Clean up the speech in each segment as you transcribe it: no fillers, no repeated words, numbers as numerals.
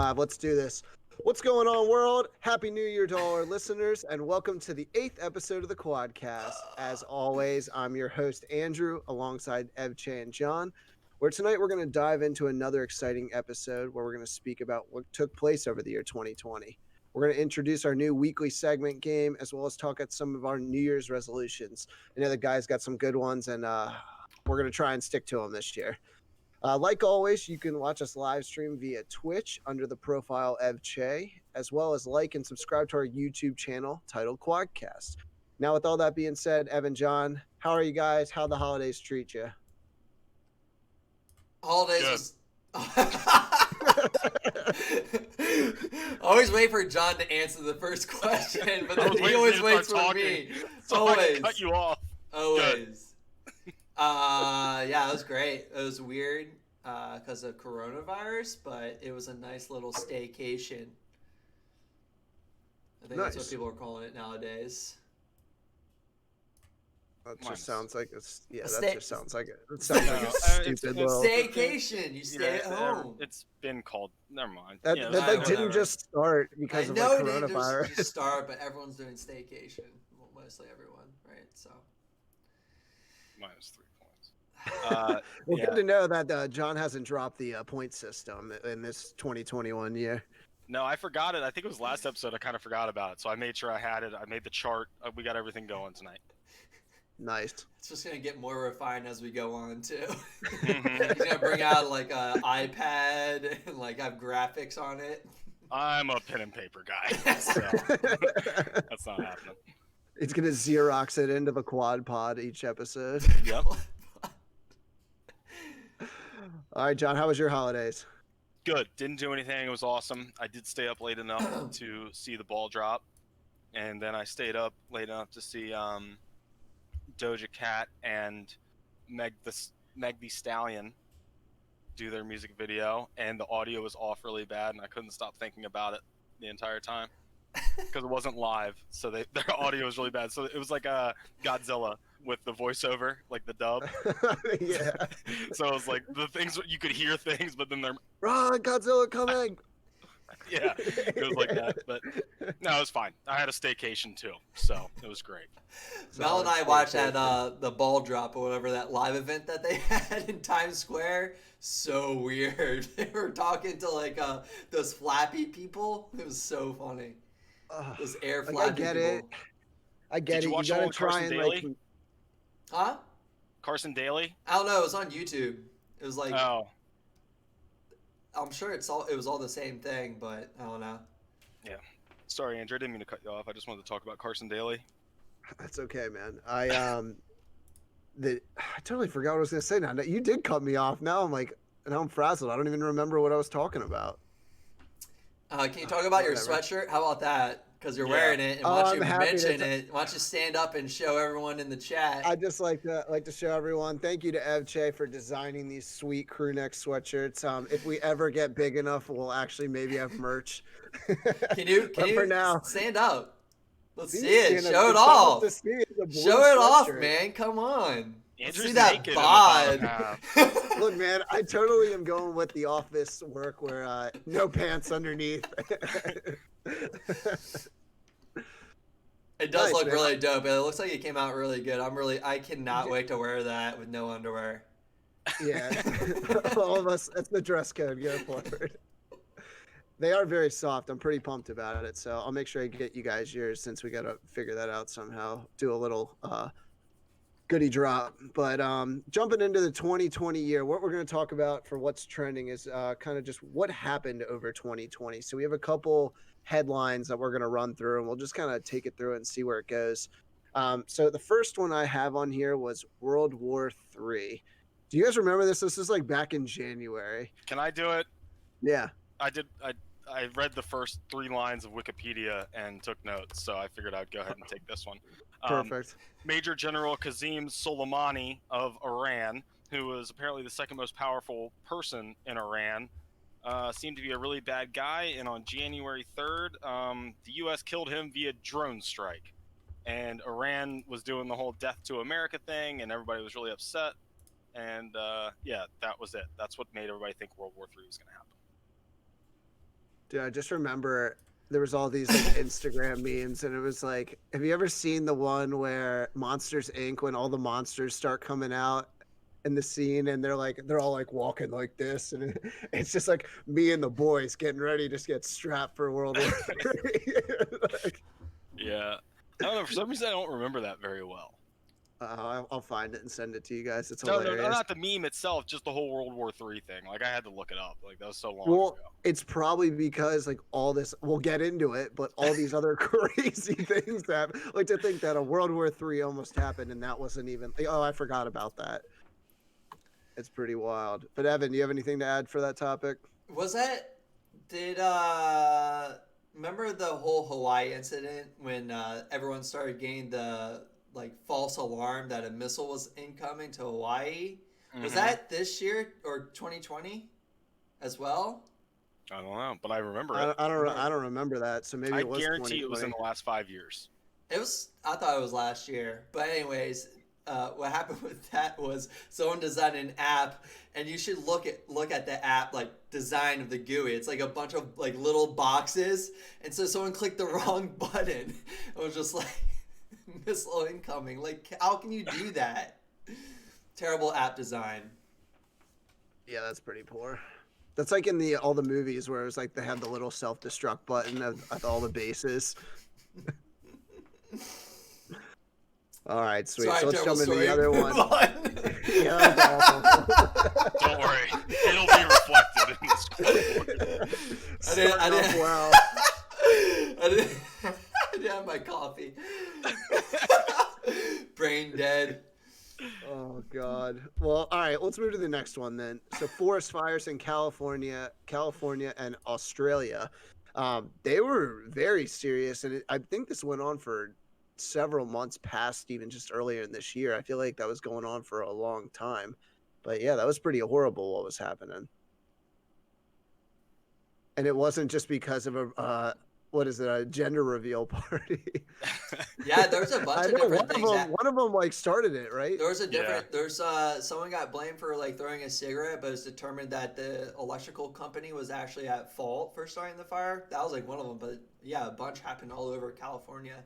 live. Let's do this. What's going on, world? Happy New Year to all our listeners, and welcome to the 8th episode of the Quadcast. As always, I'm your host, Andrew, alongside Evchay and John, where tonight we're going to dive into another exciting episode where we're going to speak about what took place over the year 2020. We're going to introduce our new weekly segment game, as well as talk at some of our New Year's resolutions. I know the guys got some good ones, and we're going to try and stick to them this year. Like always, you can watch us live stream via Twitch under the profile Evchay, as well as like and subscribe to our YouTube channel titled Quadcast. Now, with all that being said, Evan, John, how are you guys? How the holidays treat you? Holidays was... Always wait for John to answer the first question, but then he always waits for me. So Always. I cut you off. Always. Yeah, it was great. It was weird because of coronavirus, but it was a nice little staycation. I think that's what people are calling it nowadays. That just sounds like it's It sounds like a stupid little staycation. You stay at home. It's been called. Never mind. That didn't just start because of coronavirus. I know it didn't just start, but everyone's doing staycation. Well, mostly everyone, right? So. Minus 3 points. Good to know that John hasn't dropped the point system in this 2021 year. No, I forgot it. I think it was last episode. I kind of forgot about it, so I made sure I had it. I made the chart. We got everything going tonight. Nice. It's just gonna get more refined as we go on too. He's gonna bring out like an iPad and like have graphics on it. I'm a pen and paper guy, so that's not happening. It's gonna Xerox it into the quad pod each episode. Yep. All right, John, how was your holidays? Good. Didn't do anything. It was awesome. I did stay up late enough to see the ball drop, and then I stayed up late enough to see Doja Cat and Meg the Stallion do their music video, and the audio was off really bad, and I couldn't stop thinking about it the entire time because it wasn't live, so their audio was really bad. So it was like a Godzilla with the voiceover, like the dub. Yeah. So it was like the things you could hear things, but then they're run, Godzilla coming. Yeah, it was like that, but no, it was fine. I had a staycation too, so it was great. Mel and I watched that the ball drop or whatever, that live event that they had in Times Square. So weird. They were talking to like those flappy people. It was so funny. Those air flappy people. I get it. You gotta try and Daly? like. Huh? Carson Daly? I don't know. It was on YouTube. It was like. Oh. I'm sure it was all the same thing, but I don't know. Yeah. Sorry, Andrew. I didn't mean to cut you off. I just wanted to talk about Carson Daly. That's okay, man. I totally forgot what I was gonna say. Now you did cut me off. Now I'm frazzled. I don't even remember what I was talking about. Can you talk about your sweatshirt? How about that? Because you're wearing it, and once you mention it, why don't you stand up and show everyone in the chat? I just like to show everyone. Thank you to Evchay for designing these sweet crew neck sweatshirts. If we ever get big enough, we'll actually maybe have merch. Can you for now, stand up? Let's see it. Show it off. Show it off, man. Come on. Andrew's see that bod. Look, man, I totally am going with the office work where no pants underneath. It does look really dope. It looks like it came out really good. I cannot wait to wear that with no underwear. Yeah, all of us. That's the dress code. Go forward. They are very soft. I'm pretty pumped about it. So I'll make sure I get you guys yours since we got to figure that out somehow. Do a little goodie drop. But jumping into the 2020 year, what we're going to talk about for what's trending is kind of just what happened over 2020. So we have a couple headlines that we're going to run through, and we'll just kind of take it through and see where it goes. So the first one I have on here was World War III. Do you guys remember this? This is like back in January. Can I do it? Yeah. I did. I read the first 3 lines of Wikipedia and took notes, so I figured I'd go ahead and take this one. Perfect. Major General Qasem Soleimani of Iran, who was apparently the second most powerful person in Iran, seemed to be a really bad guy, and on January 3rd, the U.S. killed him via drone strike. And Iran was doing the whole death to America thing, and everybody was really upset. And yeah, that was it. That's what made everybody think World War III was going to happen. Dude, I just remember there was all these like Instagram memes, and it was like, have you ever seen the one where Monsters Inc. when all the monsters start coming out in the scene, and they're all like walking like this, and it's just like me and the boys getting ready to just get strapped for World War III. Like, Yeah. I don't know. For some reason, I don't remember that very well. I'll find it and send it to you guys. It's No, hilarious. not the meme itself, just the whole World War III thing. Like, I had to look it up. Like, that was so long Well, ago. it's probably because like all this, we'll get into it, but all these other crazy things that, like, to think that a World War III almost happened and that wasn't even, like, oh, I forgot about that. It's pretty wild. But Evan, do you have anything to add for that topic? Remember the whole Hawaii incident when everyone started getting the like false alarm that a missile was incoming to Hawaii? Was that this year or 2020 as well? I don't know, but I remember it. I don't remember that. So maybe I it was guarantee it was in the last 5 years. It was. I thought it was last year. But anyways, what happened with that was someone designed an app, and you should look at the app like design of the GUI. It's like a bunch of like little boxes, and so someone clicked the wrong button. It was just like missile incoming. Like, how can you do that? Terrible app design. Yeah, that's pretty poor. That's like in all the movies where it was like they had the little self-destruct button at all the bases. All right, sweet. Sorry, so let's jump into story. the other one. Yeah, that was awful. Don't worry, it'll be reflected in the score. I didn't. Wow. I didn't have my coffee. Brain dead. Oh God. Well, all right. Let's move to the next one then. So, forest fires in California, and Australia. They were very serious, and I think this went on for several months past even just earlier in this year. I feel like that was going on for a long time. But yeah, that was pretty horrible what was happening. And it wasn't just because of a gender reveal party. Yeah, there's a bunch of different things. One of them like started it, right? There's someone got blamed for like throwing a cigarette, but it was determined that the electrical company was actually at fault for starting the fire. That was like one of them, but yeah, a bunch happened all over California.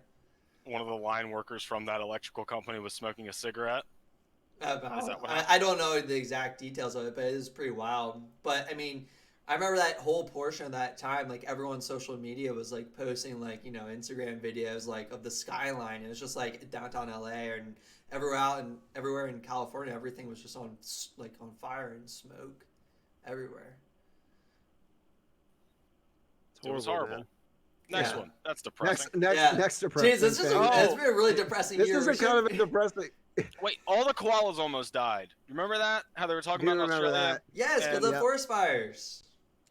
One of the line workers from that electrical company was smoking a cigarette. I don't know the exact details of it, but it is pretty wild. But I mean, I remember that whole portion of that time, like everyone's social media was like posting like, Instagram videos like of the skyline. And it was just like downtown LA and everywhere in California, everything was just on fire and smoke everywhere. It was horrible. Man. Next one. That's depressing. Next depressing. Jeez, it's been a really depressing year. This is kind of a depressing. Wait, all the koalas almost died. Remember that? How they were talking about Australia? That? Yes, because of the forest fires.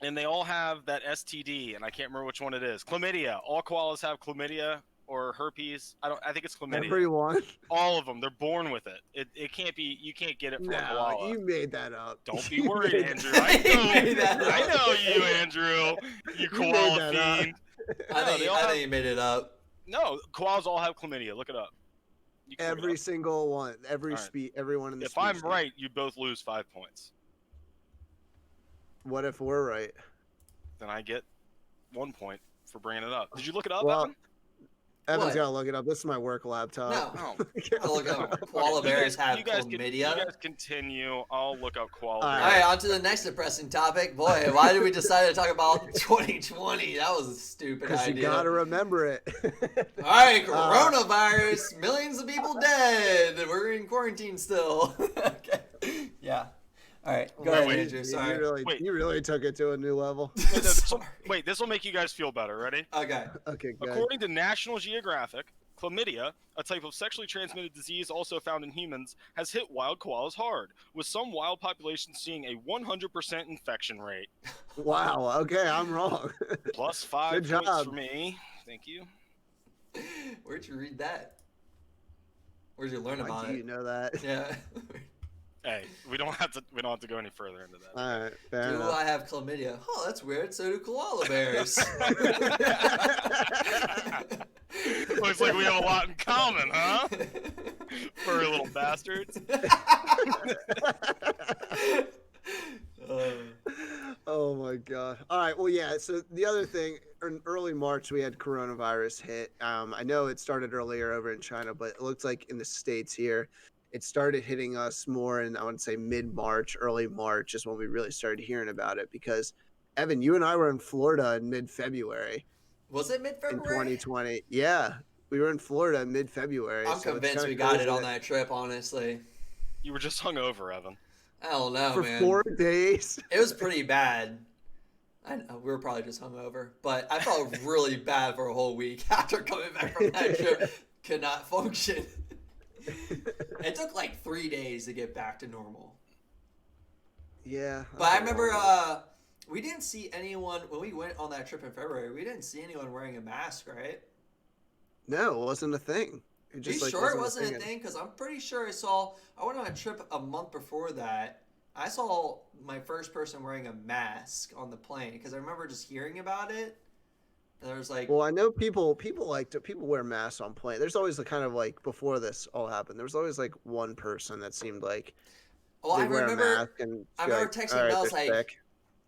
And they all have that STD, and I can't remember which one it is. Chlamydia. All koalas have chlamydia or herpes. I think it's chlamydia. Everyone. All of them. They're born with it. It can't be. You can't get it from a koala. You made that up. Don't be worried, Andrew. I know you, Andrew. You koala fiend. I think you made it up. No, koalas all have chlamydia. Look it up. Every single one. Everyone in the If I'm right, you both lose 5 points. What if we're right? Then I get 1 point for bringing it up. Did you look it up, well, Evan? Evan's got to look it up. This is my work laptop. No. I'll look up. Koala bears have chlamydia. You guys continue. I'll look up koala bears. All right, on to the next depressing topic. Boy, why did we decide to talk about 2020? That was a stupid idea. Because you got to remember it. All right, coronavirus. Millions of people dead. We're in quarantine still. Okay. Yeah. All right, go ahead, Andrew. Sorry. You really took it to a new level. Wait, this will make you guys feel better. Ready? Okay. Okay, good. According to National Geographic, chlamydia, a type of sexually transmitted disease also found in humans, has hit wild koalas hard, with some wild populations seeing a 100% infection rate. Wow, okay, I'm wrong. Plus 5 points for me. Thank you. Where'd you read that? Where'd you learn about it? Do you know that? Yeah. Hey, we don't have to go any further into that. All right, fair enough. I have chlamydia? Oh, that's weird. So do koala bears. Looks like we have a lot in common, huh? Furry little bastards. Oh my god. All right, well, yeah, So the other thing, in early March, we had coronavirus hit. I know it started earlier over in China, but it looked like in the States here, it started hitting us more in, I would say, mid-March, early March is when we really started hearing about it. Because, Evan, you and I were in Florida in mid-February Was it in mid-February? 2020. Yeah, we were in Florida in mid-February, I'm so it's convinced kind we of got it crazy on that that trip, honestly. You were just hungover, Evan. I don't know, for man. 4 days. It was pretty bad. I know, we were probably just hungover, but I felt really bad for a whole week after coming back from that trip. Could not function. It took like 3 days to get back to normal. Yeah. But I that's a remember long one. we didn't see anyone when we went on that trip in February. We didn't see anyone wearing a mask, right? No, it wasn't a thing. It Are you just like sure it wasn't wasn't a thing? Because I'm pretty sure I went on a trip a month before that. I saw my first person wearing a mask on the plane because I remember just hearing about it. And there was like, Well, I know people wear masks on plane. There's always the kind of like before this all happened. There was always like one person that seemed like oh, they'd wear a mask and I be remember like, all texting right, Mel. I they're was like, sick.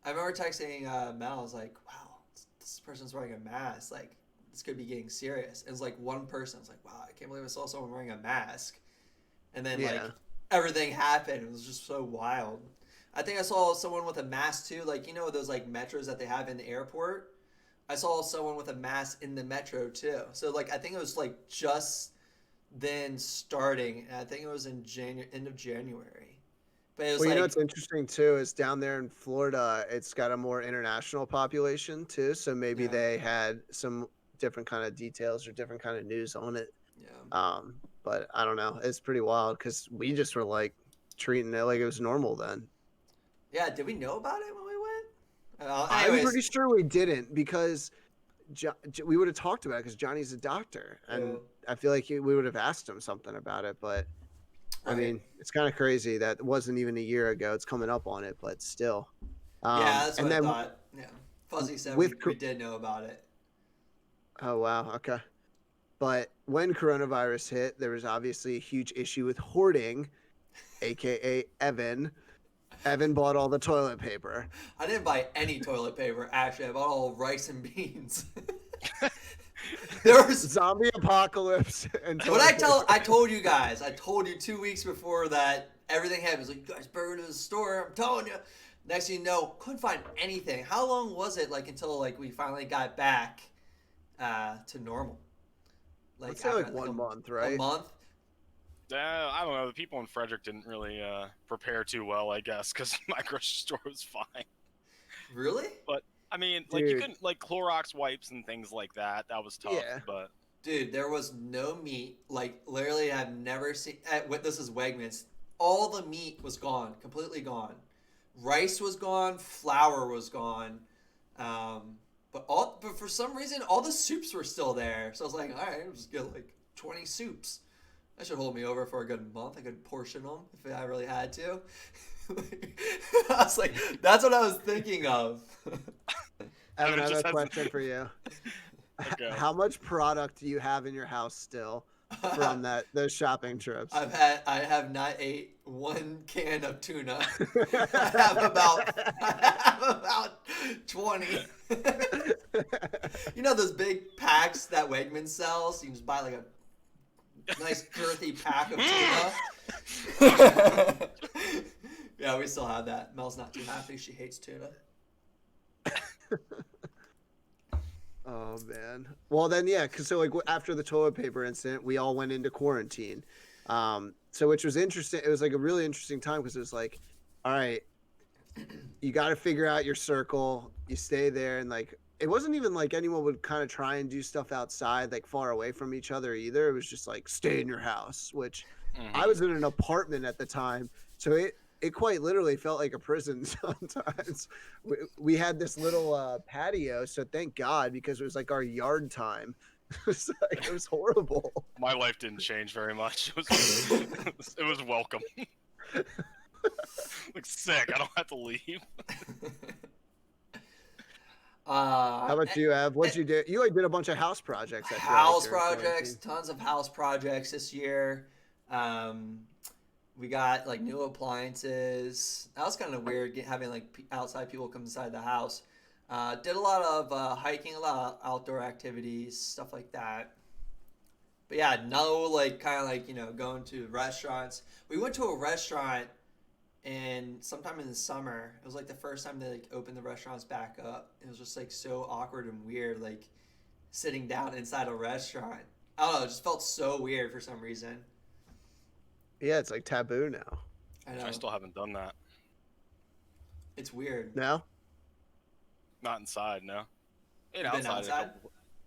I remember texting Mel. I was like, wow, this person's wearing a mask. Like, this could be getting serious. And it was like one person. I was like, wow, I can't believe I saw someone wearing a mask. And then like Yeah. everything happened. It was just so wild. I think I saw someone with a mask too. Like, you know those like metros that they have in the airport. I saw someone with a mask in the metro too. So like I think it was like just then starting. And I think it was in end of January. But it was Well, you know like, what's interesting too is down there in Florida, it's got a more international population too. So maybe yeah, they had some different kind of details or different kind of news on it. yeah. But I don't know. It's pretty wild because we just were like treating it like it was normal then. Yeah, did we know about it when we went? I'm Anyways, pretty sure we didn't because we would have talked about it because Johnny's a doctor, and I feel like we would have asked him something about it. But I right. mean, it's kind of crazy that it wasn't even a year ago. It's coming up on it, but still. Yeah, that's what And I then thought. Yeah. Fuzzy said with we did know about it. oh wow, okay. But when coronavirus hit, there was obviously a huge issue with hoarding, aka Evan. Evan bought all the toilet paper. I didn't buy any toilet paper, actually. I bought all rice and beans. There was Zombie apocalypse and what toilet paper. I told you guys. I told you 2 weeks before that everything happened. It was like, you guys better go to the store. I'm telling you. Next thing you know, couldn't find anything. How long was it like until like we finally got back to normal? Like Let's say after, like 1 month, a right? month? I don't know. The people in Frederick didn't really prepare too well, I guess, because my grocery store was fine. Really? But I mean, like you Dude. couldn't like Clorox wipes and things like that. That was tough. Yeah. But Dude, there was no meat. Like, literally, I've never seen. This is Wegmans. All the meat was gone, completely gone. Rice was gone. Flour was gone. But for some reason, all the soups were still there. So I was like, all right, I'll just get like 20 soups. That should hold me over for a good month. I could portion them if I really had to. I was like, that's what I was thinking of. I have Evan just another has- question for you. Okay. How much product do you have in your house still from those shopping trips? I have not ate one can of tuna. I have about 20. You know those big packs that Wegmans sells? You can just buy like a nice girthy pack of tuna. Yeah, we still have that. Mel's not too happy. She hates tuna. Oh man. Well then, yeah. Cause so like after the toilet paper incident, we all went into quarantine. So which was interesting. It was like a really interesting time because it was like, all right, you got to figure out your circle. You stay there, and like it wasn't even like anyone would kind of try and do stuff outside, like far away from each other either. It was just like stay in your house, which I was in an apartment at the time, so it quite literally felt like a prison sometimes. We had this little patio, so thank God, because it was like our yard time. It was horrible. My life didn't change very much. It was welcome. Like sick, I don't have to leave. How about you, Ev? What'd you do? You like did a bunch of house projects. I feel like, House during projects, quarantine. tons of house projects this year. We got like new appliances. That was kind of weird having like outside people come inside the house. Did a lot of hiking, a lot of outdoor activities, stuff like that. But yeah, no, like kind of like going to restaurants. We went to a restaurant and sometime in the summer. It was like the first time they like opened the restaurants back up. It was just like so awkward and weird, like sitting down inside a restaurant. I don't know, it just felt so weird for some reason. Yeah, it's like taboo now. I know. I still haven't done that. It's weird. No? Not inside, no. You've been outside?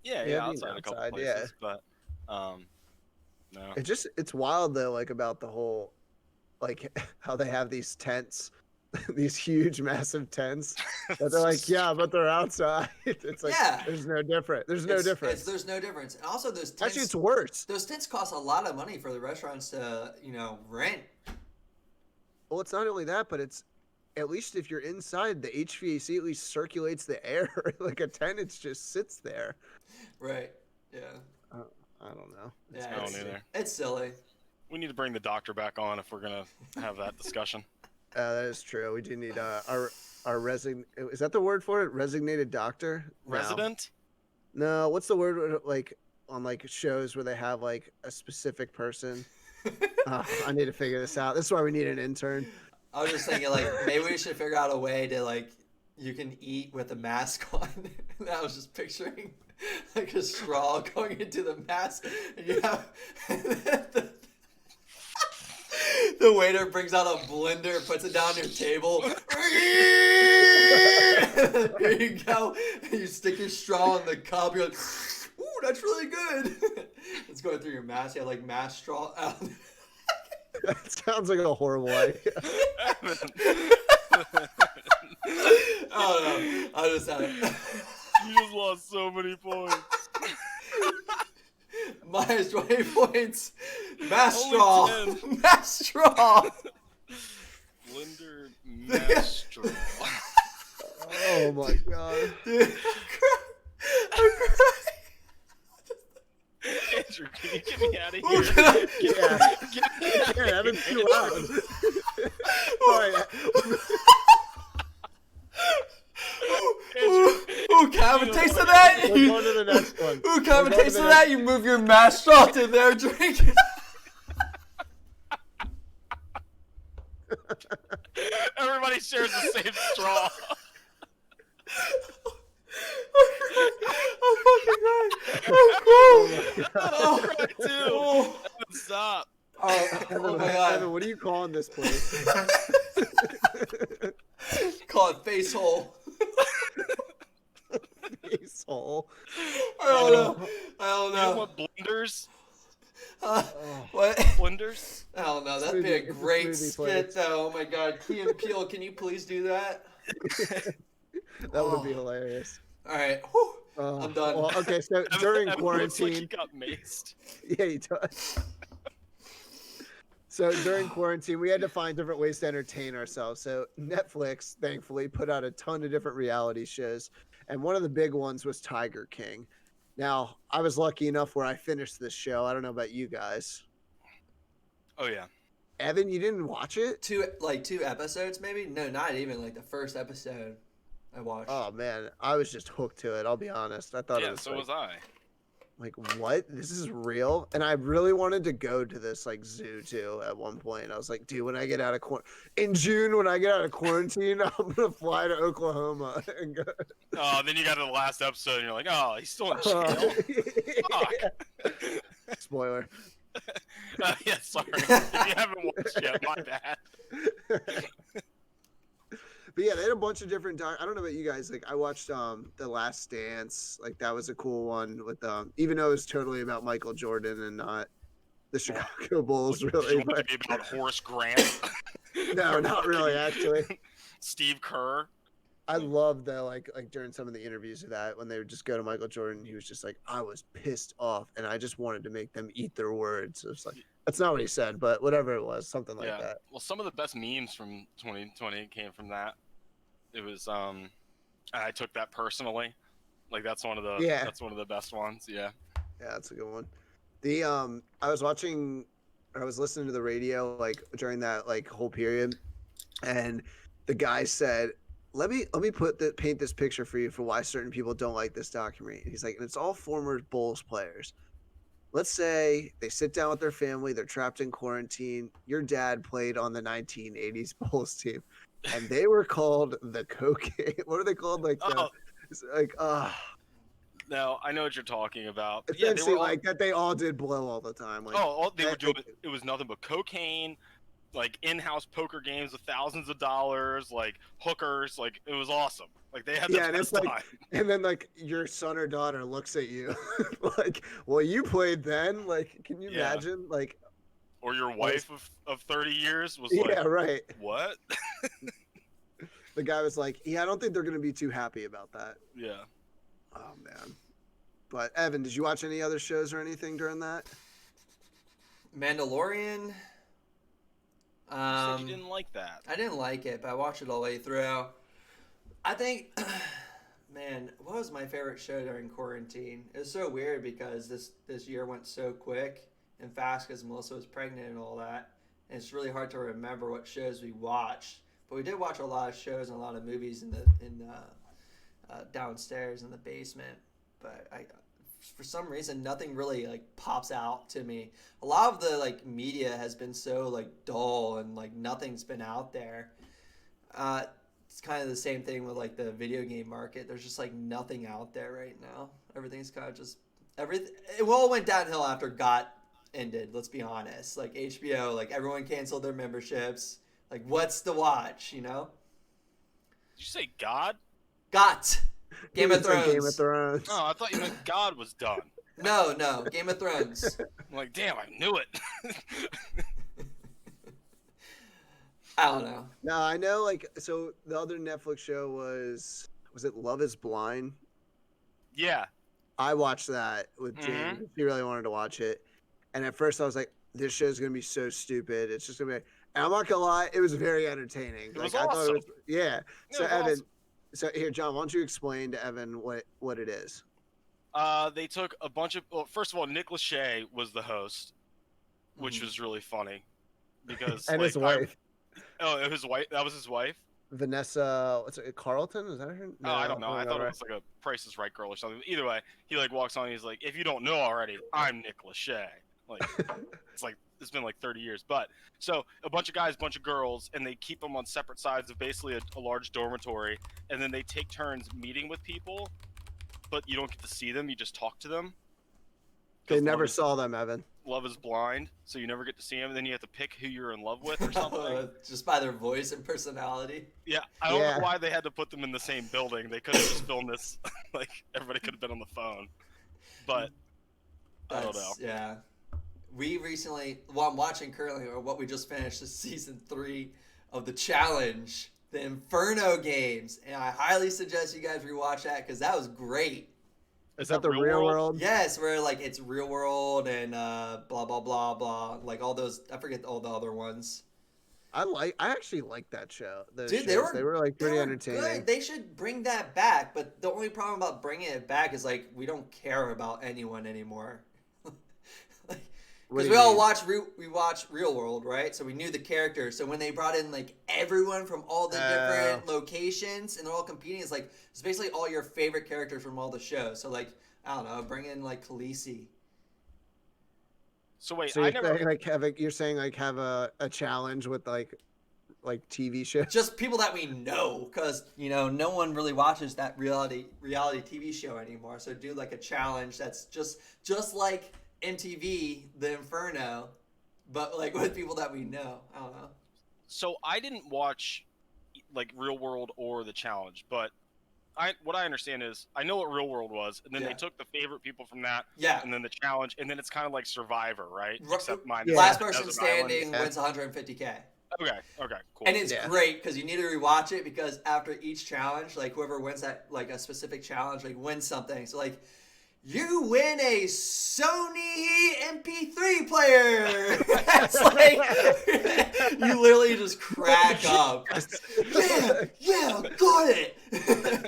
Yeah, Yeah, outside a couple outside, places, but no. It's wild though, like about the whole, like how they have these tents, these huge, massive tents. But they're like, yeah, but they're outside. It's like, Yeah. there's no different. There's no difference. There's no difference. And also those tents. Actually, it's worse. Those tents cost a lot of money for the restaurants to, rent. Well, it's not only that, but it's at least if you're inside, the HVAC at least circulates the air. Like a tent, it just sits there. Right. Yeah. I don't know. Yeah. I don't either. It's silly. We need to bring the doctor back on if we're gonna have that discussion. That is true. We do need our is that the word for it? Resignated doctor? No. Resident? No, what's the word like on like shows where they have like a specific person? I need to figure this out. This is why we need an intern. I was just thinking, like, maybe we should figure out a way to, like, you can eat with a mask on. And I was just picturing, like, a straw going into the mask. And you have... the waiter brings out a blender, puts it down on your table. Here you go. And you stick your straw in the cup. You're like, ooh, that's really good. It's going through your mask. You have, like, mask straw out. That sounds like a horrible idea. Oh no! I just had it. You just lost so many points. Minus 20 points. Mass Only straw. Mass straw. Blender mass straw. Oh my god. Dude, I'm crying. Andrew, can you get me out of Oh, here? God. Yeah, that's too loud. Sorry. Ooh, can I have a taste of that? We're going to the next one. Ooh, can I have We're a going taste to of the that? You move your mass straw to their drink. Everybody shares the same straw. I'm fucking crying. Oh, I'll cry too. oh. Stop. Evan, Oh my god. Evan, what are you calling this place? Call it face hole. Asshole. I don't know. I don't You know. want blenders? What? Blenders? I don't know. That'd be a It's a great smoothie skit, place. though. Oh my god. Key and Peele, can you please do that? That would be hilarious. All right. Whew. Oh, I'm done. Well, okay, so during Evan looks like he quarantine, got maced. yeah, he does. So during quarantine, we had to find different ways to entertain ourselves. So Netflix, thankfully, put out a ton of different reality shows, and one of the big ones was Tiger King. Now, I was lucky enough where I finished this show. I don't know about you guys. Oh yeah. Evan, you didn't watch it? Two episodes, maybe? No, not even. Like the first episode I watched. Oh man, I was just hooked to it. I'll be honest. I thought it Yeah, was so like, was I. like, what? This is real? And I really wanted to go to this like zoo too at one point. I was like, dude, when I get out of in June, when I get out of quarantine, I'm gonna fly to Oklahoma and go. Oh, then you got to the last episode and you're like, oh, he's still in jail. Fuck. Spoiler. Yeah, sorry. If you haven't watched yet, my bad. But yeah, they had a bunch of different. I don't know about you guys. Like I watched The Last Dance. Like that was a cool one with even though it was totally about Michael Jordan and not the Chicago Bulls, You really. want But it to be about Horace Grant? no, not really. Actually, Steve Kerr? I love the like during some of the interviews of that when they would just go to Michael Jordan, he was just like, I was pissed off and I just wanted to make them eat their words. It's like that's not what he said, but whatever it was, something like that. Well, some of the best memes from 2020 came from that. It was I took that personally. Like that's one of the best ones. Yeah. Yeah, that's a good one. The I was listening to the radio like during that like whole period, and the guy said let me paint this picture for you for why certain people don't like this documentary. He's like, and it's all former Bulls players. Let's say they sit down with their family, they're trapped in quarantine. Your dad played on the 1980s Bulls team, and they were called the cocaine. What are they called? Like the No, I know what you're talking about. But yeah, they essentially were all, like that. They all did blow all the time. Like they were doing. It was nothing but cocaine, like in-house poker games with thousands of dollars, like hookers. Like it was awesome. Like they had the best time. And then like your son or daughter looks at you like, well, you played then. Like, can you imagine? Like, or your wife of 30 years was like, right. What? The guy was like, yeah, I don't think they're gonna be too happy about that. Yeah. Oh man. But Evan, did you watch any other shows or anything during that? Mandalorian. You said you didn't like that. I didn't like it, but I watched it all the way through. I think, man, what was my favorite show during quarantine? It was so weird because this year went so quick and fast because Melissa was pregnant and all that. And it's really hard to remember what shows we watched. But we did watch a lot of shows and a lot of movies in downstairs in the basement. But for some reason, nothing really like pops out to me. A lot of the like media has been so like dull and like nothing's been out there. It's kind of the same thing with like the video game market. There's just like nothing out there right now. Everything's kind of just everything. It all went downhill after GOT ended. Let's be honest. Like HBO, like everyone canceled their memberships. Like what's to watch? You know? Did you say God? GOT. Game of Thrones. Game of Thrones. Oh, I thought you meant God was done. No, Game of Thrones. I'm like, damn, I knew it. I don't know. No, I know. Like, so the other Netflix show was it Love Is Blind? Yeah. I watched that with James. He really wanted to watch it, and at first I was like, "This show's gonna be so stupid. It's just gonna be." And I'm not gonna lie, it was very entertaining. It was I thought awesome. it was, yeah. So was Evan, awesome. so here, John, why don't you explain to Evan what it is? They took a bunch of. Well, first of all, Nick Lachey was the host, which was really funny because And like, his wife, his wife. That was his wife. Vanessa. What's it? Carlton? Is that her? No, I don't know. I thought it was like a Price is Right girl or something. Either way, he like walks on. And he's like, if you don't know already, I'm Nick Lachey. Like, it's been like 30 years. But so a bunch of guys, bunch of girls, and they keep them on separate sides of basically a large dormitory, and then they take turns meeting with people, but you don't get to see them. You just talk to them. They never saw them, Evan. Love is blind, so you never get to see them. And then you have to pick who you're in love with or something. Just by their voice and personality. Yeah, I don't know why they had to put them in the same building. They could have just filmed this. Like everybody could have been on the phone. But I don't know. Yeah. We recently, I'm watching currently, or what we just finished, is season 3 of The Challenge, the Inferno games, and I highly suggest you guys rewatch that because that was great. Is that the real world? Yes, where like it's real world and blah blah blah blah, like all those. I forget all the other ones. I actually like that show. Dude, they were like pretty entertaining. Good. They should bring that back, but the only problem about bringing it back is like we don't care about anyone anymore. Because we watch Real World, right? So we knew the characters. So when they brought in like everyone from all the different locations and they're all competing, it's like it's basically all your favorite characters from all the shows. So like I don't know, bring in like Khaleesi. So wait, so you're saying like have a challenge with like TV shows? Just people that we know, because no one really watches that reality TV show anymore. So do like a challenge that's just like MTV, the Inferno, but like with people that we know. I don't know. So I didn't watch like Real World or The Challenge, but what I understand is I know what Real World was, and then they took the favorite people from that, and then The Challenge, and then it's kind of like Survivor, right? Except last person standing wins 150K. Okay, cool. And it's great because you need to rewatch it because after each challenge, like whoever wins that like a specific challenge, like wins something. So like. You win a Sony MP3 player. It's like you literally just crack up. Yeah, got it.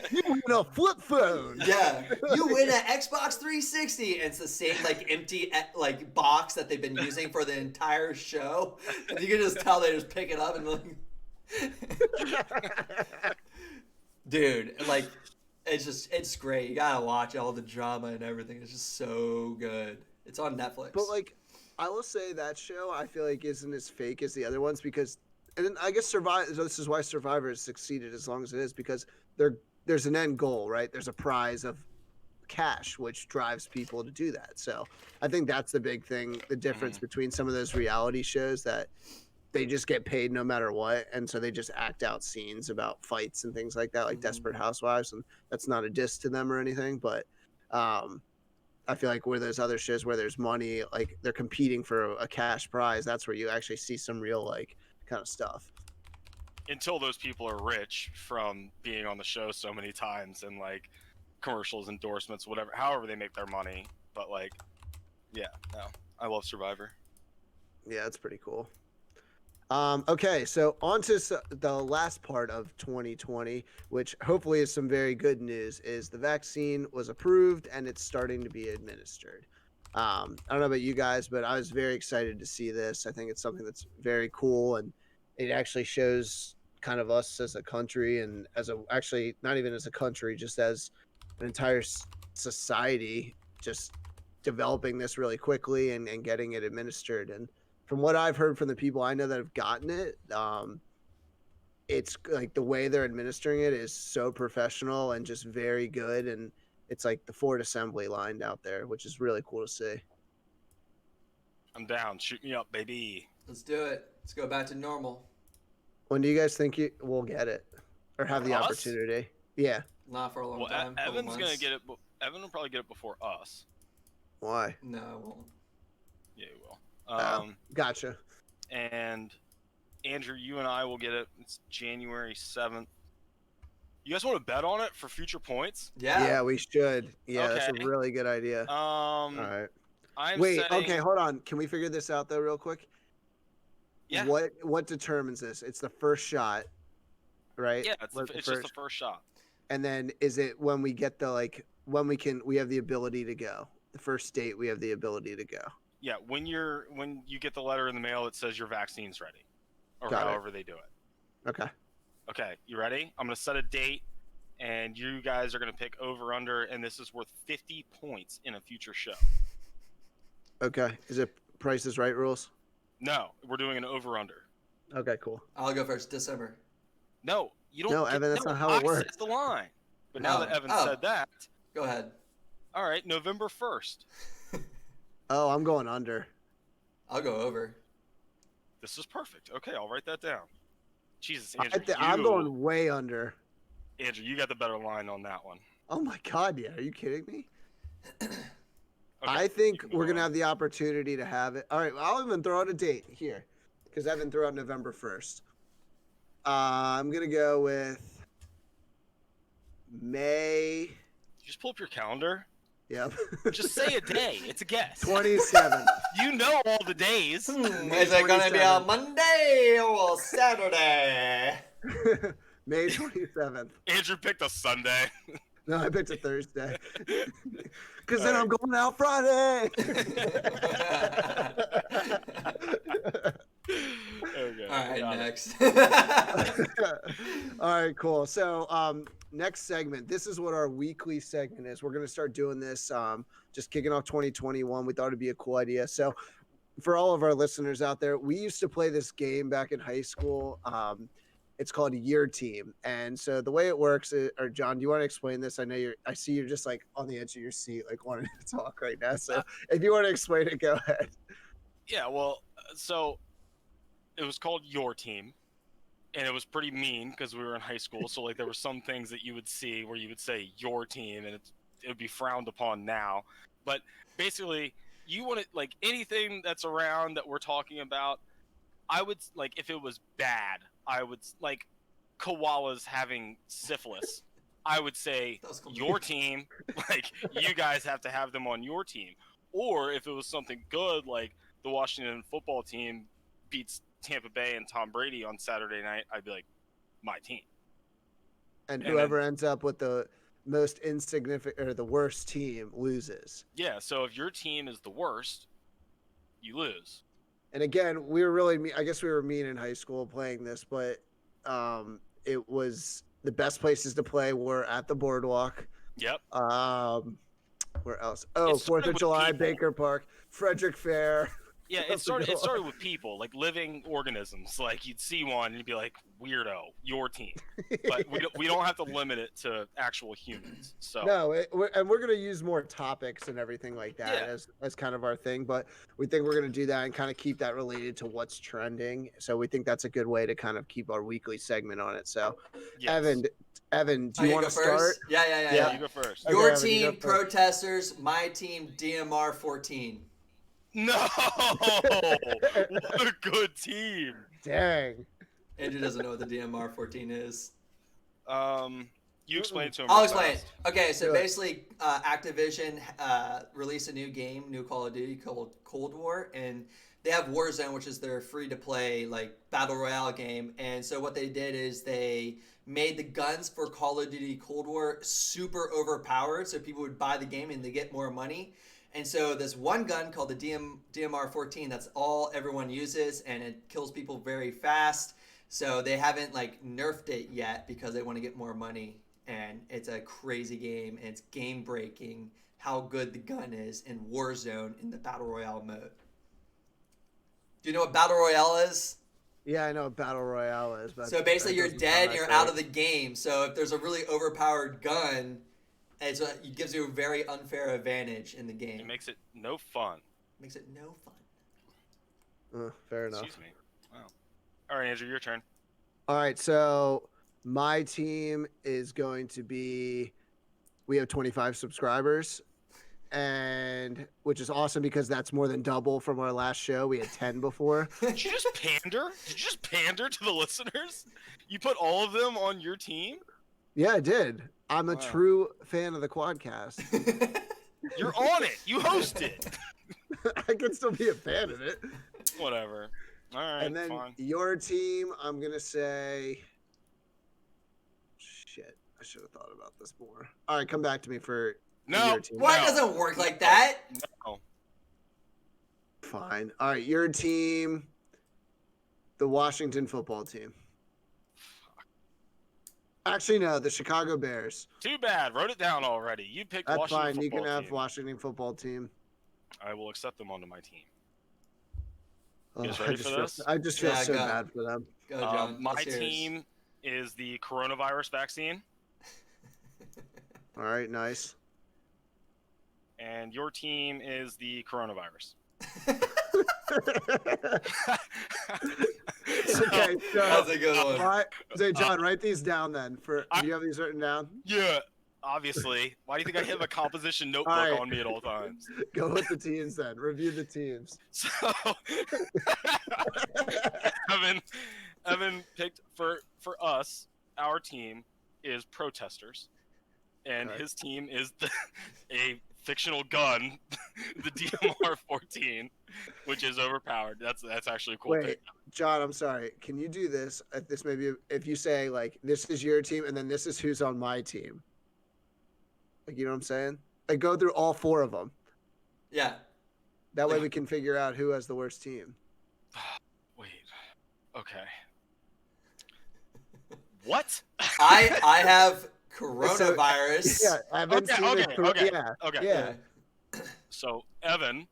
You win a flip phone. Yeah, you win an Xbox 360, and it's the same like empty like box that they've been using for the entire show. And you can just tell they just pick it up and like. Dude, like, it's great. You gotta watch all the drama and everything. It's just so good. It's on But Netflix. like, I will say that show I feel like isn't as fake as the other ones because, and then I guess Survivor. This is why Survivor has succeeded as long as it is because there's an end goal, right? There's a prize of cash, which drives people to do that. So I think that's the big thing, the difference Mhm. between some of those reality shows that they just get paid no matter what, and so they just act out scenes about fights and things like that, like Desperate Mhm. Housewives, and that's not a diss to them or anything, but um, I feel like where there's other shows where there's money, like they're competing for a cash prize, that's where you actually see some real like kind of stuff. Until those people are rich from being on the show so many times and like commercials, endorsements, whatever, however they make their money. But like, yeah, no, I love Survivor. Yeah, it's pretty cool. Okay, so on to the last part of 2020, which hopefully is some very good news, is the vaccine was approved and it's starting to be administered. I don't know about you guys, but I was very excited to see this. I think it's something that's very cool, and it actually shows kind of us as a country and as a actually not even as a country, just as an entire society, just developing this really quickly and getting it administered. And from what I've heard from the people I know that have gotten it, it's like the way they're administering it is so professional and just very good. And it's like the Ford assembly line out there, which is really cool to see. I'm down. Shoot me up, baby. Let's do it. Let's go back to normal. When do you guys think you will get it or have For the us? opportunity? Yeah. Not for a long Well, time. A couple Evan's gonna months. get it. Evan will probably get it before us. Why? No, I won't. Yeah, he will. Oh, gotcha. And Andrew, you and I will get it. It's January 7th. You guys want to bet on it for future points? Yeah. Yeah, we should. Yeah, that's Okay. a really good idea. All Um, right. I'm Wait, setting. okay, hold on. Can we figure this out though, real quick? Yeah. What determines this? It's the first shot, right? Yeah, it's just the first shot. And then is it when we get the like when we have the ability to go? The first date we have the ability to go. Yeah, when you get the letter in the mail that says your vaccine's ready, or Got it. however they do it. Okay. Okay, you ready? I'm gonna set a date, and you guys are gonna pick over under, and this is worth 50 points in a future show. Okay. Is it Price is Right rules? No, we're doing an over under. Okay, cool. I'll go first. December. No, you don't. No, Evan, that's not how it I works. set the line. But now that Evan said that, Go ahead. all right, November 1st. Oh, I'm going under. I'll go over. This is perfect. Okay, I'll write that down. Jesus, Andrew, I'm going way under. Andrew, you got the better line on that one. Oh my god, yeah. Are you kidding me? Okay, I think you can we're go gonna on. have the opportunity to have it. All right, I'll even throw out a date here because Evan threw out November 1st. I'm gonna go with May. You just pull up your calendar. Yep. Just say a day. It's a guess. 27th. You know all the days. May Is it gonna be 27th. on Monday or Saturday? May 27th. Andrew picked a Sunday. No, I picked a Thursday. Because then All I'm going out Friday. Okay. All right, got it. next. All right, cool. So, next segment. This is what our weekly segment is. We're gonna start doing this. Just kicking off 2021. We thought it'd be a cool idea. So, for all of our listeners out there, we used to play this game back in high school. It's called Year Team, and so the way it works, or John, do you want to explain this? I see you're just like on the edge of your seat, like wanting to talk right now. So, if you want to explain it, go ahead. Yeah, well, so it was called Your Team, and it was pretty mean because we were in high school. So like there were some things that you would see where you would say Your Team, and it would be frowned upon now. But basically, you want to like anything that's around that we're talking about. I would like if it was bad. I would like koalas having syphilis. I would say That was cool. your team, like you guys have to have them on your team. Or if it was something good, like the Washington football team beats Tampa Bay and Tom Brady on Saturday night, I'd be like, my team. And And whoever ends up with the most insignificant or the worst team loses. Yeah, so if your team is the worst, you lose. And again, we were really mean. I guess we were mean in high school playing this, but it was the best places to play were at the boardwalk. Yep. Where else? Oh, It 4th started of with July, people. Baker Park, Frederick Fair. Yeah, That's a good it started one. with people, like living organisms. Like you'd see one and you'd be like, "Weirdo, your team." But we don't have to limit it to actual humans. So No, and we're gonna use more topics and everything like that Yeah. as kind of our thing. But we think we're gonna do that and kind of keep that related to what's trending. So we think that's a good way to kind of keep our weekly segment on it. So, yes. Evan, do Oh, you you want go to start? first? Yeah. Yeah, you go first. Okay, Your Evan, you go team, first. protesters. My team, DMR 14. No, what a good team. Dang. Andrew doesn't know what the DMR 14 is. You explain it to him. I'll real explain. fast. Okay, so Do it. basically, Activision released a new game, new Call of Duty called Cold War, and they have Warzone, which is their free-to-play like battle royale game. And so what they did is they made the guns for Call of Duty Cold War super overpowered, so people would buy the game and they get more money. And so this one gun called the DMR 14, that's all everyone uses, and it kills people very fast. So they haven't like nerfed it yet because they want to get more money. And it's a crazy game, and it's game breaking how good the gun is in Warzone in the Battle Royale mode. Do you know what Battle Royale is? Yeah, I know what Battle Royale is, but So basically, that you're doesn't dead, sound and that you're great. out of the game. So if there's a really overpowered gun, it gives you a very unfair advantage in the game. It makes it no fun. Makes it no fun. Fair enough. Excuse me. Wow. All right, Andrew, your turn. All right, so my team is going to be. We have 25 subscribers, and which is awesome because that's more than double from our last show. We had 10 before. Did you just pander? Did you just pander to the listeners? You put all of them on your team? Yeah, I did. I'm a Wow. true fan of the Quadcast. You're on it. You host it. I can still be a fan of it. Whatever. All right, And then fine. your team, I'm gonna say. Shit, I should have thought about this more. All right, come back to me for No. your team. Why No. doesn't work like that? No. Fine. All right, your team, the Washington football team. Actually, no, the Chicago Bears. Too bad. Wrote it down already. You picked That's Washington fine. You can football have team. Washington football team. I will accept them onto my team. Oh, guys ready for this? I just feel Yeah, so go. bad for them. Go, John. My Let's hear yours. team is the coronavirus vaccine, All right, nice. and your team is the coronavirus. Okay, That's a good one. Say, John, write these down then. Do I- you have these written down? Yeah, obviously. Why do you think I have a composition notebook All right. on me at all times? Go with the teams then. Review the teams. So, Evan picked for us. Our team is protesters, and Okay. his team is a fictional gun, the DMR 14, which is overpowered. That's actually a cool Wait, pick. John, I'm sorry. Can you do this? This maybe if you say like this is your team and then this is who's on my team. Like you know what I'm saying? Like go through all four of them. Yeah. That way we can figure out who has the worst team. Wait. Okay. What? I have coronavirus. Yeah, Evan's team is okay. yeah. Okay. Yeah. So Evan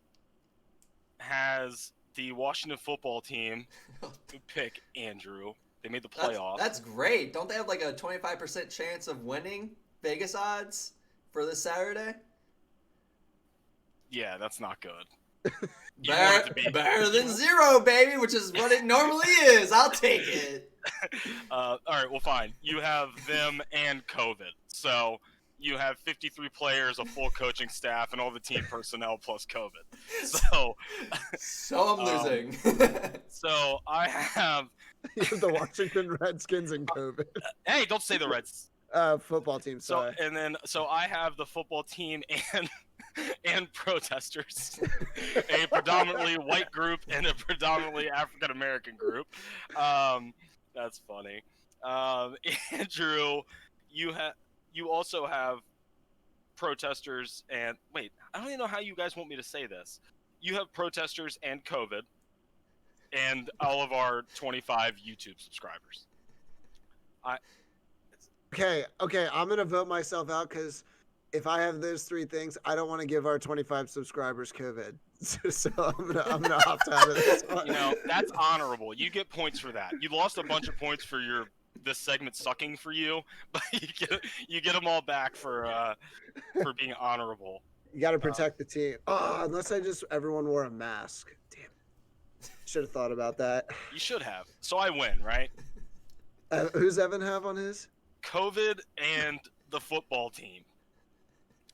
has the Washington football team who pick Andrew. They made the playoffs. That's great. Don't they have like a 25% chance of winning Vegas odds for this Saturday? Yeah, that's not good. You want Better, it to be- better than zero, baby, which is what it normally is. I'll take it. All right, well, fine. You have them and COVID. So you have 53 players, a full coaching staff, and all the team personnel plus COVID. So I'm losing. So I have. You have the Washington Redskins and COVID. Hey, don't say the Reds. Football team, So sorry. so I have the football team and protesters, a predominantly white group and a predominantly African American group. That's funny. Andrew, you also have protesters and wait, I don't even know how you guys want me to say this. You have protesters and COVID, and all of our 25 YouTube subscribers. Okay, I'm gonna vote myself out because if I have those three things, I don't want to give our 25 subscribers COVID. So I'm gonna opt out of this one. You know, that's honorable. You get points for that. You lost a bunch of points for this segment sucking for you, but you get them all back for being honorable. You got to protect the team. Oh, unless everyone wore a mask. Damn. Should have thought about that. You should have. So I win, right? Who's Evan have on his? COVID and the football team.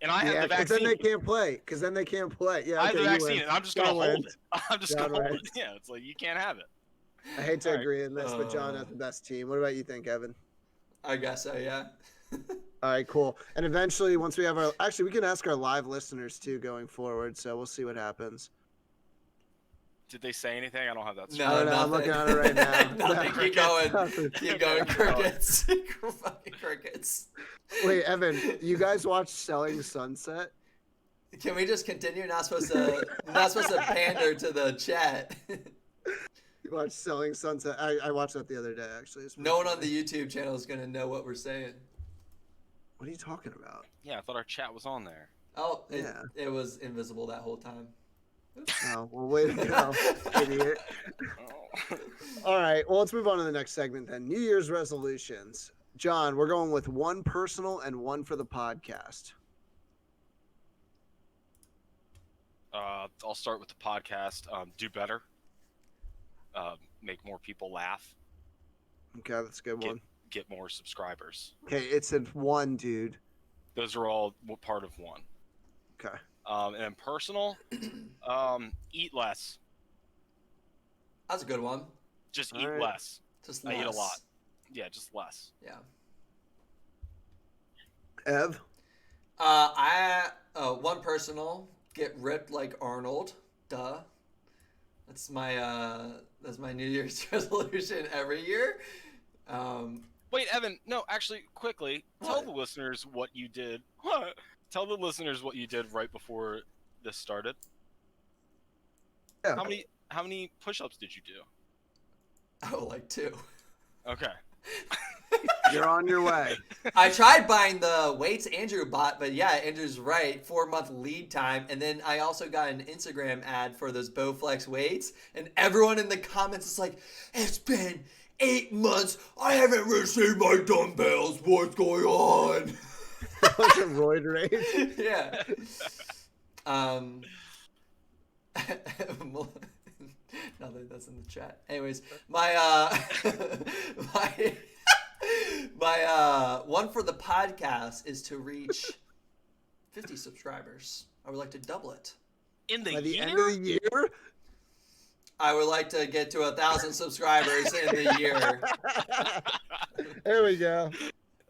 And I have the vaccine. Because then they can't play. Yeah, I have the vaccine, and I'm just going to hold it. I'm just going to hold it. Yeah, it's like, you can't have it. I hate to agree in this, but John has the best team. What about you think, Evan? I guess so, yeah. All right, cool. And eventually, once we have we can ask our live listeners, too, going forward, so we'll see what happens. Did they say anything? I don't have that. No, I'm looking at it right now. Nothing. Keep going. Keep going, crickets. Fucking crickets. Wait, Evan, you guys watch Selling Sunset? Can we just continue? You're not supposed to pander to the chat. You watch Selling Sunset? I watched that the other day, actually. No one on the YouTube channel is gonna know what we're saying. What are you talking about? Yeah, I thought our chat was on there. Oh, it was invisible that whole time. Oh, well, way to go, idiot. All right, well, let's move on to the next segment then. New Year's resolutions. John, we're going with one personal and one for the podcast. I'll start with the podcast. Do better. Make more people laugh. Okay, that's a good one. Get more subscribers. Okay, it's in one, dude. Those are all part of one. Okay. And then personal, eat less. That's a good one. Just eat less. Just less. I eat a lot. Yeah, just less. Yeah. Ev? One personal, get ripped like Arnold. Duh. That's my New Year's resolution every year. Wait, Evan, no, actually, quickly, tell the listeners what you did. What? Tell the listeners what you did right before this started. Yeah. How many push-ups did you do? Oh, like 2. Okay. You're on your way. I tried buying the weights Andrew bought, but yeah, Andrew's right. 4-month lead time. And then I also got an Instagram ad for those Bowflex weights. And everyone in the comments is like, it's been 8 months. I haven't received my dumbbells. What's going on? Like a roid rage. Yeah. Nothing that's in the chat. Anyways, my one for the podcast is to reach 50 subscribers. I would like to double it. In the By the year? end of the year? I would like to get to 1,000 subscribers in the year. There we go.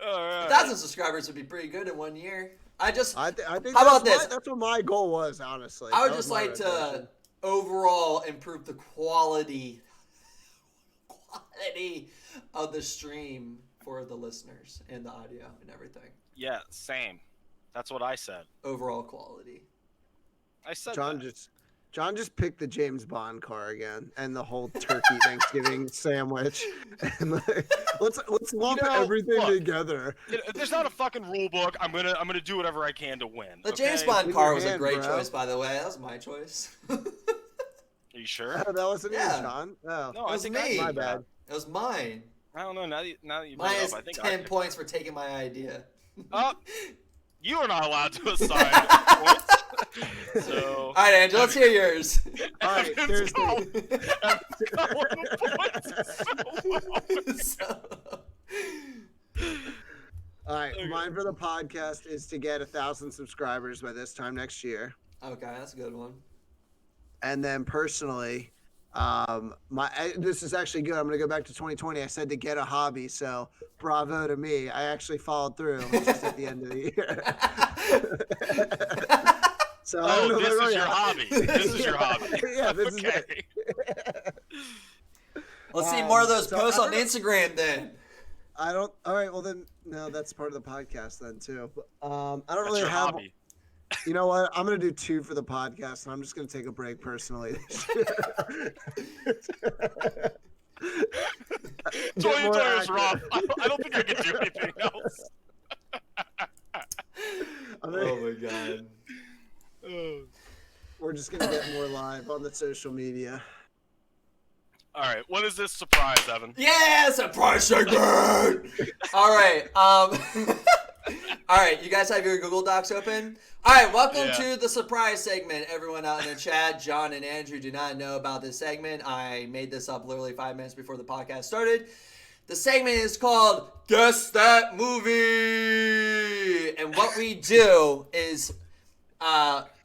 All right. 1,000 subscribers would be pretty good in 1 year. I think How about this? That's what my goal was, honestly. I would just like to overall improve the quality of the stream for the listeners and the audio and everything. Yeah, same. That's what I said. Overall quality. I said John just picked the James Bond car again and the whole turkey Thanksgiving sandwich. And let's lump everything together. If there's not a fucking rule book, I'm gonna do whatever I can to win. The James Bond car was a great choice, by the way. That was my choice. Are you sure? Oh, that wasn't you, John. Oh. No, It was me. My bad. It was mine. I don't know. Now that you bring Mine it is up, I think 10 points for taking my idea. You are not allowed to assign points. So. All right, Angela, let's hear yours. All right, there's All right, mine for the podcast is to get 1,000 subscribers by this time next year. Okay, that's a good one. And then personally, this is actually good. I'm going to go back to 2020. I said to get a hobby, so bravo to me. I actually followed through just at the end of the year. So this is your hobby. This is your hobby. Yeah, this is okay. it. Let's see more of those posts on Instagram then. All right, well then, no, that's part of the podcast then too. I don't That's really your have. hobby. You know what? I'm gonna do 2 for the podcast, and I'm just gonna take a break personally this year. 2020 was rough. I don't think I can do anything else. we're just gonna get more live on the social media. All right, what is this surprise, Evan? Yeah, surprise segment. All right. All right, you guys have your Google Docs open? All right, welcome to the surprise segment. Everyone out in the chat, John and Andrew do not know about this segment. I made this up literally 5 minutes before the podcast started. The segment is called Guess That Movie. And what we do is,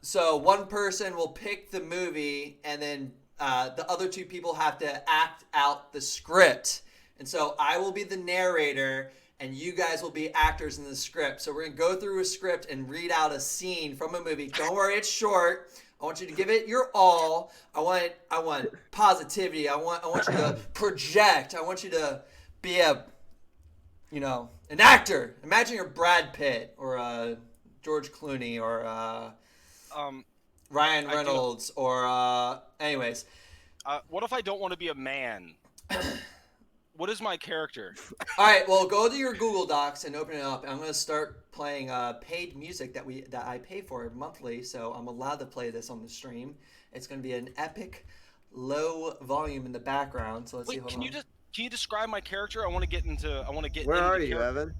so one person will pick the movie, and then the other 2 people have to act out the script. And so I will be the narrator, and you guys will be actors in the script. So we're going to go through a script and read out a scene from a movie. Don't worry, it's short. I want you to give it your all. I want positivity. I want you to project. I want you to be an actor. Imagine you're Brad Pitt or George Clooney or Ryan Reynolds or anyways. What if I don't want to be a man? What is my character? All right, well, go to your Google Docs and open it up. I'm going to start playing paid music that I pay for monthly, so I'm allowed to play this on the stream. It's going to be an epic low volume in the background. So let's see. Can you describe my character? I want to get into. Where are you, Evan?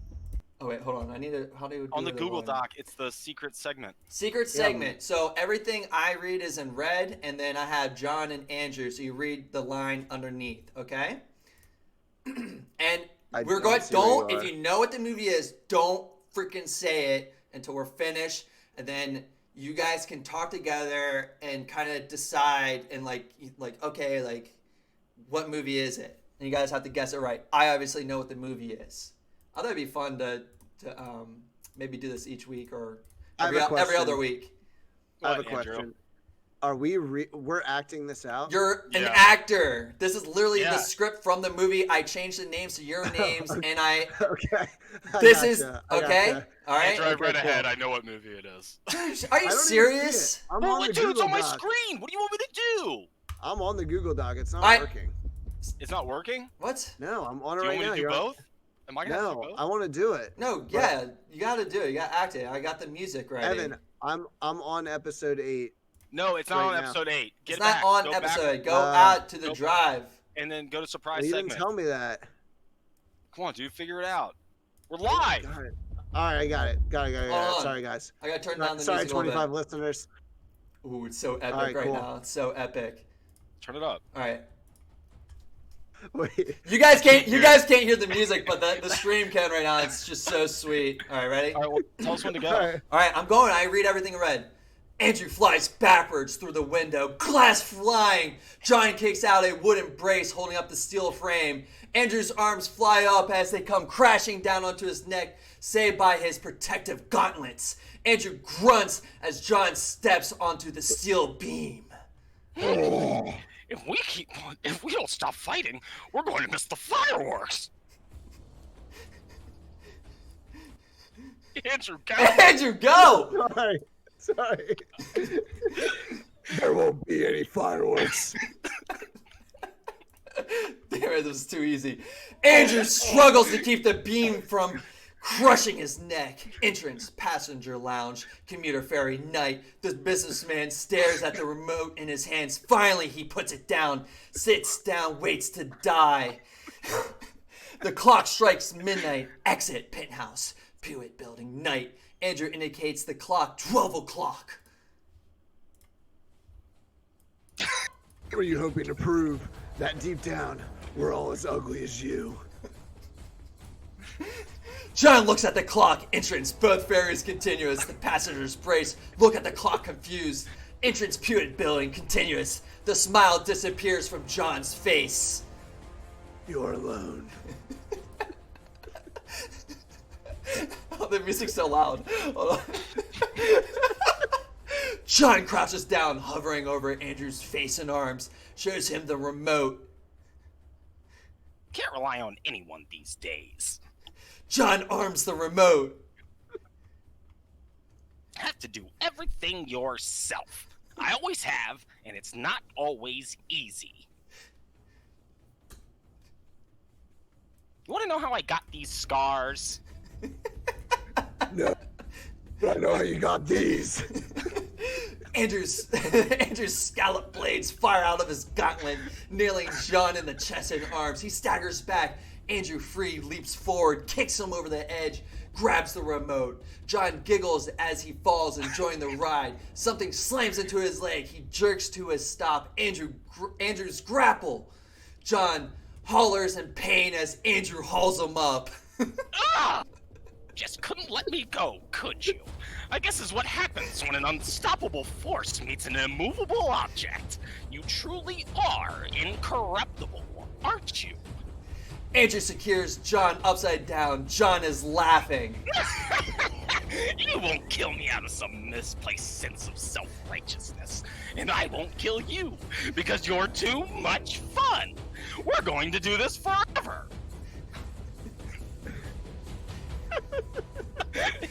Oh wait, hold on. I need to. How do you do on the Google volume? Doc? It's the secret segment. Secret segment. So everything I read is in red, and then I have John and Andrew. So you read the line underneath, okay? And we're going. Don't. If you know what the movie is, don't freaking say it until we're finished, and then you guys can talk together and kind of decide and like okay, like what movie is it? And you guys have to guess it right. I obviously know what the movie is. I thought it'd be fun to maybe do this each week or every other week. I have a question. Are we're acting this out? You're an actor. This is literally the script from the movie. I changed the names to your names, and I. Okay. This is okay. All right. Andrew, I read ahead. I know what movie it is. Are you serious? I'm on the Google it's on my Doc. screen. What do you want me to do? I'm on the Google Doc. It's not working. It's not working? What? No, I'm on it Do you right want now. me to do both? Am I gonna have to do No, both? I want to do it. No, yeah, you got to do it. You got to act it. I got the music ready. Evan, I'm on episode 8. No, it's not right on now. episode 8. Get It's back. not on Go episode. back. Go out to the drive. And then go to surprise Well, you segment. didn't tell me that. Come on, dude. Figure it out. We're live. Got it. All right, I got it. Got it. Hold on. Sorry, guys. I got to turn down the Sorry, music a little 25 bit. listeners. Ooh, it's so epic right, right cool. now. It's so epic. Turn it up. All right. Wait. You guys can't hear the music, but the stream can right now. It's just so sweet. All right, ready? All right, well, tell us when to go. All right. All right, I'm going. I read everything in red. Andrew flies backwards through the window, glass flying. John kicks out a wooden brace holding up the steel frame. Andrew's arms fly up as they come crashing down onto his neck, saved by his protective gauntlets. Andrew grunts as John steps onto the steel beam. If we don't stop fighting, we're going to miss the fireworks. Andrew, go. Andrew, go! Sorry. There won't be any fireworks. Damn it, this was too easy. Andrew struggles to keep the beam from crushing his neck. Entrance, passenger lounge, commuter ferry, night. The businessman stares at the remote in his hands. Finally, he puts it down, sits down, waits to die. The clock strikes midnight. Exit, penthouse, Pewitt building, night. Andrew indicates the clock, 12 o'clock. What are you hoping to prove? That deep down, we're all as ugly as you. John looks at the clock. Entrance, both ferries continuous. The passengers brace, look at the clock confused. Entrance, Pewitt building continuous. The smile disappears from John's face. You're alone. Oh, the music's so loud. Hold on. John crouches down, hovering over Andrew's face and arms, shows him the remote. Can't rely on anyone these days. John arms the remote. Have to do everything yourself. I always have, and it's not always easy. You want to know how I got these scars? No, but I know how you got these. Andrew's scallop blades fire out of his gauntlet, nailing John in the chest and arms. He staggers back. Andrew Free leaps forward, kicks him over the edge, grabs the remote. John giggles as he falls, enjoying the ride. Something slams into his leg. He jerks to a stop. Andrew's grapple. John hollers in pain as Andrew hauls him up. Ah! Just couldn't let me go, could you? I guess is what happens when an unstoppable force meets an immovable object. You truly are incorruptible, aren't you? Andrew secures John upside down. John is laughing. You won't kill me out of some misplaced sense of self-righteousness. And I won't kill you, because you're too much fun. We're going to do this forever.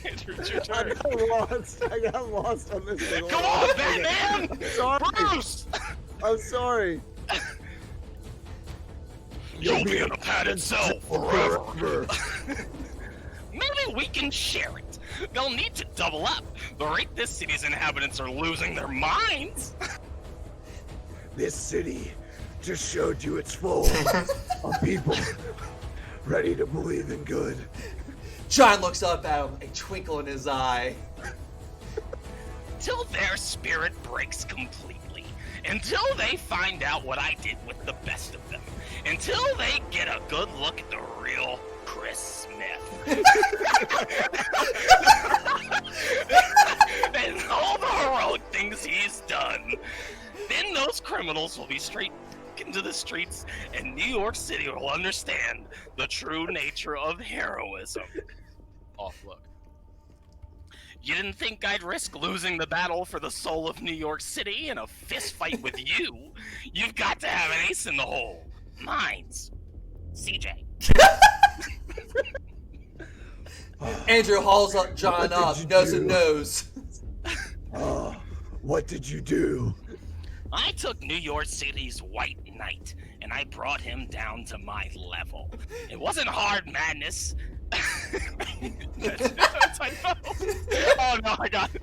Andrew, it's your turn. I got lost on this thing. Come on, Batman! Sorry. Bruce! I'm sorry. You'll be in a padded cell forever. Maybe we can share it. They'll need to double up. The rate this city's inhabitants are losing their minds. This city just showed you its full of people ready to believe in good. John looks up at him, a twinkle in his eye. Till their spirit breaks completely. Until they find out what I did with the best of them. Until they get a good look at the real Chris Smith. And all the heroic things he's done. Then those criminals will be straight into the streets, and New York City will understand the true nature of heroism. Off look. You didn't think I'd risk losing the battle for the soul of New York City in a fist fight with you? You've got to have an ace in the hole. Mine's CJ. Andrew hauls up John up, nose to nose. What did you do? I took New York City's White Knight, and I brought him down to my level. It wasn't hard, Madness. Typo. Oh no, I got it.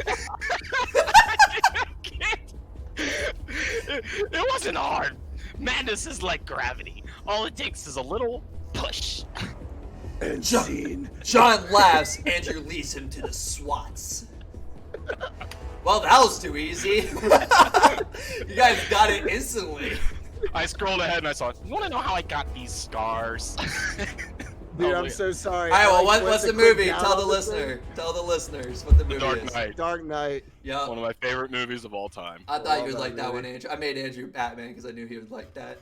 I can't. It wasn't hard. Madness is like gravity. All it takes is a little push. And scene. John laughs. Andrew leads him to the SWATs. Well, that was too easy. You guys got it instantly. I scrolled ahead and I saw, you want to know how I got these scars? Dude, I'm so sorry. All right, well, Like, what's the a quick movie? down Tell on the this thing? listener. Tell the listeners what the movie Dark is. Knight. Dark Knight. Yeah. One of my favorite movies of all time. I thought you would Love like that that one, movie. Andrew. I made Andrew Batman because I knew he would like that.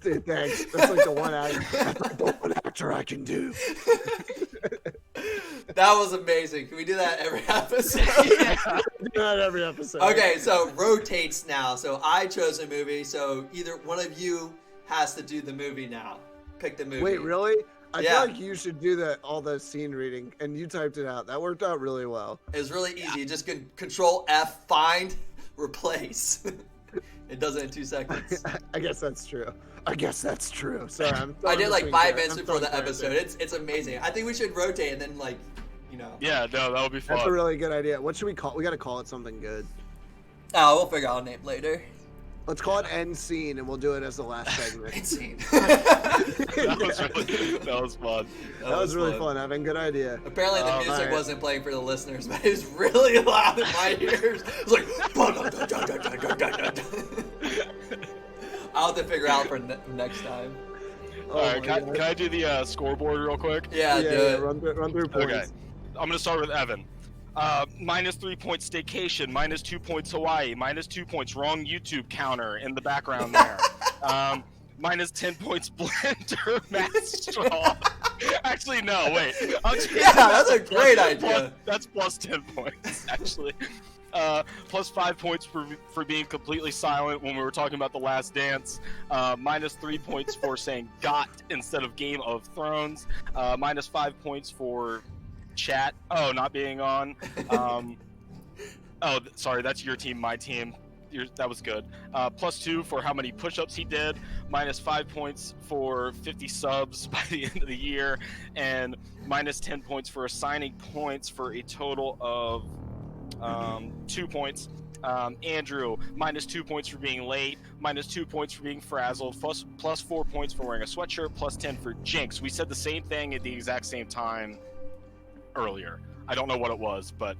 Dude, thanks. That's like the one actor I can do. That was amazing. Can we do that every episode? Yeah. Not every episode. Okay, so rotates now. So I chose a movie, so either one of you has to do the movie now. Pick the movie. Wait, really? I Yeah. feel like you should do all the scene reading, and you typed it out. That worked out really well. It was really easy. You just can Control F, find, replace. It does it in 2 seconds. I guess that's true. Sorry, I did like 5 minutes I'm before the throwing episode. characters. It's amazing. I think we should rotate and then like, you know. Yeah, no, that would be fun. That's a really good idea. What should we call? We got to call it something good. Oh, we'll figure out a name later. Let's call it end scene, and we'll do it as the last segment. Insane. That was fun. That was really fun. Having good idea. Apparently the music alright. wasn't playing for the listeners, but it was really loud in my ears. It was like. I'll have to figure out for next time. Oh All right, my can God. I do the scoreboard real quick? Yeah, do it. Run through points. Okay, I'm gonna start with Evan. -3 points staycation, -2 points Hawaii, -2 points wrong YouTube counter in the background there. -10 points blender math straw. Actually, no, wait. Yeah, that's a great idea. That's plus 10 points, actually. Plus 5 points for being completely silent when we were talking about The Last Dance. -3 points for saying "got" instead of Game of Thrones. -5 points for chat. Oh, not being on. Sorry, that's your team, my team. That was good. +2 for how many push-ups he did. -5 points for 50 subs by the end of the year, and -10 points for assigning points for a total of 2 points. Andrew, -2 points for being late, -2 points for being frazzled, plus 4 points for wearing a sweatshirt, plus 10 for Jinx. We said the same thing at the exact same time earlier. I don't know what it was, but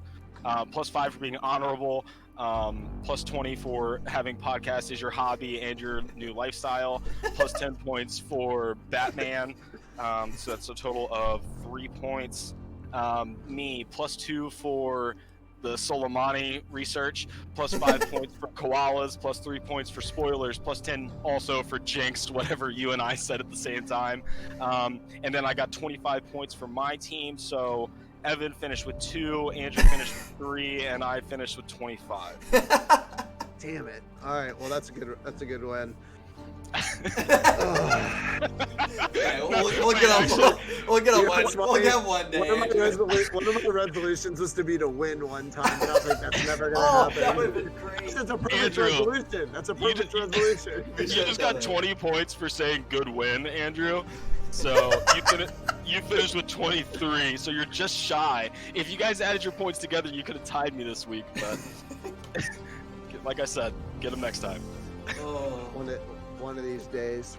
plus 5 for being honorable, plus 20 for having podcast as your hobby and your new lifestyle, plus 10 points for Batman. So that's a total of 3 points. Me, plus 2 for the Soleimani research, plus 5 points for koalas, plus 3 points for spoilers, plus 10 also for Jinx, whatever you and I said at the same time. And then I got 25 points for my team, so Evan finished with 2, Andrew finished with 3, and I finished with 25. Damn it! All right, well that's a good win. Okay, we'll get on. We'll get one day. One of my resolutions was to be to win one time, but I was like, that's never gonna happen. That would have been great. That's a perfect Andrew, resolution. That's a perfect resolution. You just got 20 points for saying good win, Andrew. So you finished with 23, so you're just shy. If you guys added your points together, you could have tied me this week, but like I said, get them next time. One of these days.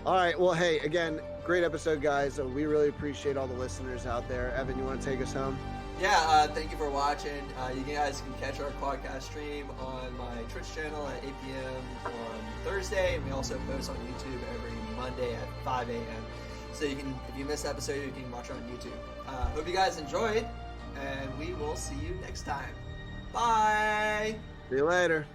All right, well, hey, again, great episode, guys. We really appreciate all the listeners out there. Evan, you want to take us home? Yeah, thank you for watching. You guys can catch our Quadcast stream on my Twitch channel at 8 p.m. on Thursday, and we also post on YouTube every Monday at 5 a.m. So you can, if you missed the episode, you can watch it on YouTube. Hope you guys enjoyed, and we will see you next time. Bye! See you later.